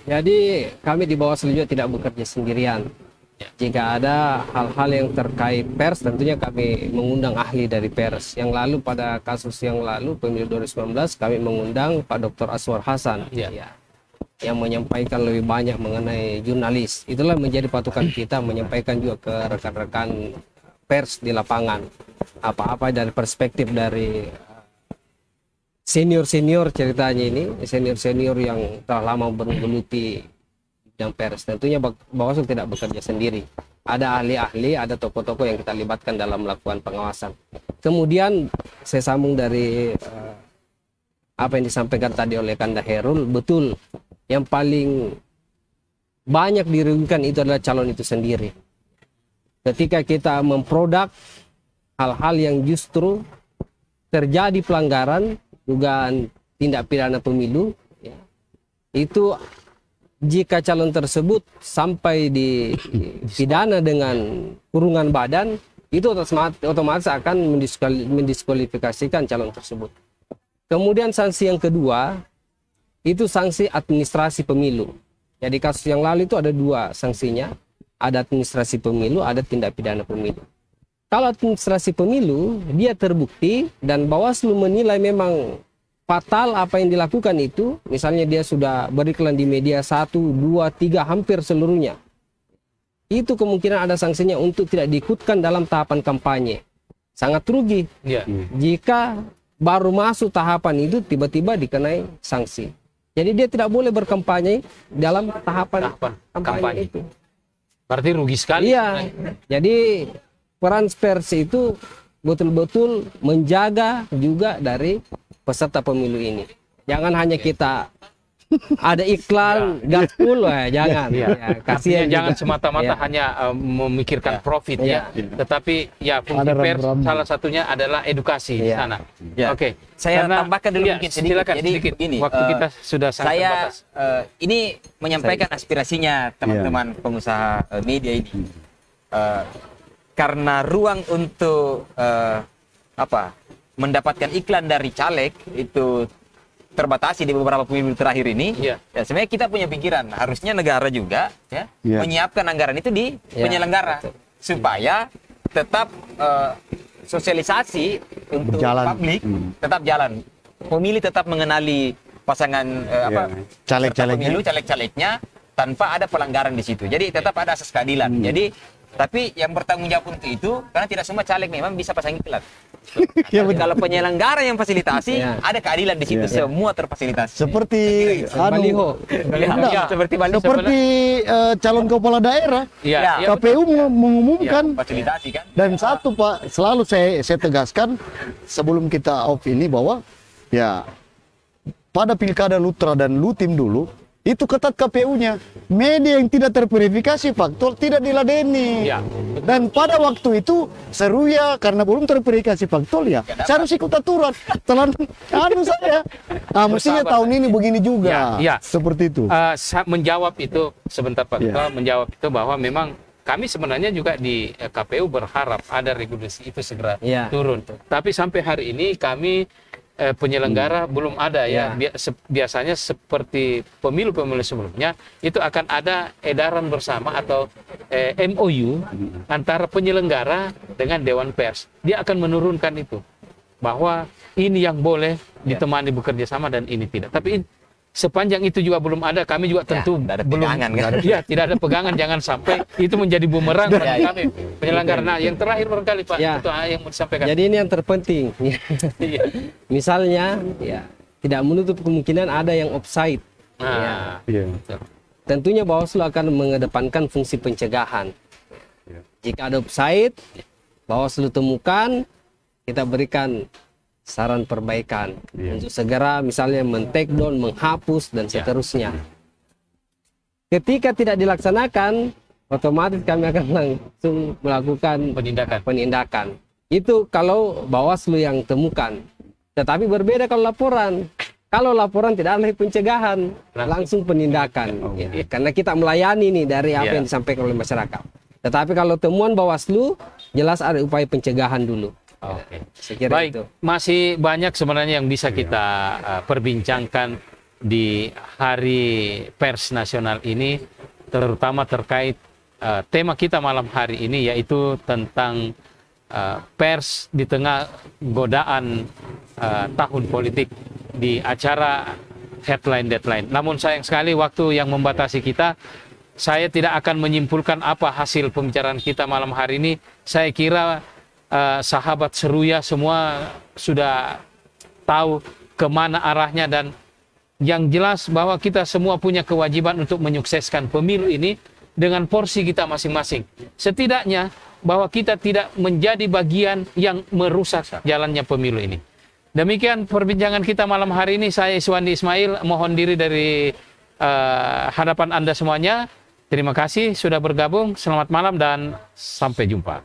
Jadi kami di Bawaslu juga tidak bekerja sendirian. Jika ada hal-hal yang terkait pers, tentunya kami mengundang ahli dari pers. Yang lalu pada kasus yang lalu pemilu 2019 kami mengundang Pak Dr. Aswar Hasan, yang menyampaikan lebih banyak mengenai jurnalis. Itulah menjadi patokan kita, menyampaikan juga ke rekan-rekan pers di lapangan apa-apa dari perspektif dari senior-senior ceritanya ini, senior-senior yang telah lama bergeluti bidang pers. Tentunya Bawaslu tidak bekerja sendiri. Ada ahli-ahli, ada tokoh-tokoh yang kita libatkan dalam melakukan pengawasan. Kemudian saya sambung dari apa yang disampaikan tadi oleh Kanda Herul, betul. Yang paling banyak dirugikan itu adalah calon itu sendiri. Ketika kita memproduk hal-hal yang justru terjadi pelanggaran, dugaan tindak pidana pemilu, itu jika calon tersebut sampai dipidana dengan kurungan badan, itu otomatis akan mendiskualifikasikan calon tersebut. Kemudian sanksi yang kedua, itu sanksi administrasi pemilu. Jadi kasus yang lalu itu ada dua sanksinya, ada administrasi pemilu, ada tindak pidana pemilu. Kalau administrasi pemilu, dia terbukti dan Bawaslu menilai memang fatal apa yang dilakukan itu, misalnya dia sudah beriklan di media 1, 2, 3, hampir seluruhnya. Itu kemungkinan ada sanksinya untuk tidak diikutkan dalam tahapan kampanye. Sangat rugi jika baru masuk tahapan itu tiba-tiba dikenai sanksi. Jadi dia tidak boleh berkampanye dalam tahapan kampanye itu. Berarti rugi sekali. Iya. Jadi peran pers itu betul-betul menjaga juga dari peserta pemilu ini. Jangan hanya kita ada iklan gaspol, jangan. Kasihan, jangan semata-mata hanya memikirkan profit tetapi fungsi pers salah satunya adalah edukasi di sana. Oke. Saya tambahkan dulu mungkin sedikit. Silakan, Jadi sedikit. begini, Waktu kita sudah sangat terbatas. Ini menyampaikan aspirasinya teman-teman pengusaha media ini. Karena ruang untuk mendapatkan iklan dari caleg itu terbatasi di beberapa pemilu terakhir ini. Sebenarnya kita punya pikiran harusnya negara juga menyiapkan anggaran itu di penyelenggara supaya tetap sosialisasi untuk publik tetap jalan, pemilih tetap mengenali pasangan apa Caleg-calegnya. pemilu, caleg-calegnya tanpa ada pelanggaran di situ. Jadi tetap ada asas keadilan. Jadi tapi yang bertanggung jawab untuk itu karena tidak semua caleg memang bisa pasang iklan. Ya, Tapi kalau penyelenggara yang fasilitasi ada keadilan di situ, semua terfasilitasi. Seperti baliho. Ya, seperti balik seperti calon kepala daerah, Iya, iya, KPU mengumumkan. fasilitasi kan. Dan satu Pak, selalu saya tegaskan sebelum kita off ini bahwa ya pada pilkada Lutra dan Lutim dulu itu ketat KPU-nya. Media yang tidak terverifikasi faktual tidak diladeni. Ya. Dan pada waktu itu seru ya karena belum terverifikasi faktual ya. Saya harus ikut aturan. Telan saya. Nah, mestinya tahun ini begini juga. Ya, ya. Seperti itu. Menjawab itu sebentar Pak Ketua, menjawab itu bahwa memang kami sebenarnya juga di KPU berharap ada regulasi itu segera turun. Tapi sampai hari ini kami penyelenggara belum ada ya. Biasanya seperti pemilu-pemilu sebelumnya itu akan ada edaran bersama atau MOU antara penyelenggara dengan Dewan Pers. Dia akan menurunkan itu bahwa ini yang boleh ditemani bekerja sama dan ini tidak. Tapi sepanjang itu juga belum ada, kami juga tentu ada belum pegangan, kan? Ya, tidak ada pegangan, jangan sampai itu menjadi bumerang bagi kami penyelenggara. Nah, yang terakhir barangkali Pak Ketua yang mau disampaikan. Jadi ini yang terpenting. Iya. Misalnya, ya tidak menutup kemungkinan ada yang offside. Nah, Tentunya Bawaslu akan mengedepankan fungsi pencegahan. Jika ada offside, Bawaslu temukan, kita berikan saran perbaikan untuk segera misalnya men-take down, menghapus dan seterusnya. Ketika tidak dilaksanakan, otomatis kami akan langsung melakukan penindakan. Itu kalau Bawaslu yang temukan. Tetapi berbeda kalau laporan. Kalau laporan tidak ada pencegahan, langsung penindakan. Karena kita melayani nih dari apa yang disampaikan oleh masyarakat. Tetapi kalau temuan Bawaslu, jelas ada upaya pencegahan dulu. Oke. Baik, itu masih banyak sebenarnya yang bisa kita perbincangkan di Hari Pers Nasional ini, terutama terkait tema kita malam hari ini yaitu tentang pers di tengah godaan tahun politik di acara headline deadline. Namun sayang sekali waktu yang membatasi kita. Saya tidak akan menyimpulkan apa hasil pembicaraan kita malam hari ini. Saya kira sahabat Seruya semua sudah tahu kemana arahnya dan yang jelas bahwa kita semua punya kewajiban untuk menyukseskan pemilu ini dengan porsi kita masing-masing. Setidaknya bahwa kita tidak menjadi bagian yang merusak jalannya pemilu ini. Demikian perbincangan kita malam hari ini. Saya Iswandi Ismail mohon diri dari hadapan Anda semuanya. Terima kasih sudah bergabung. Selamat malam dan sampai jumpa.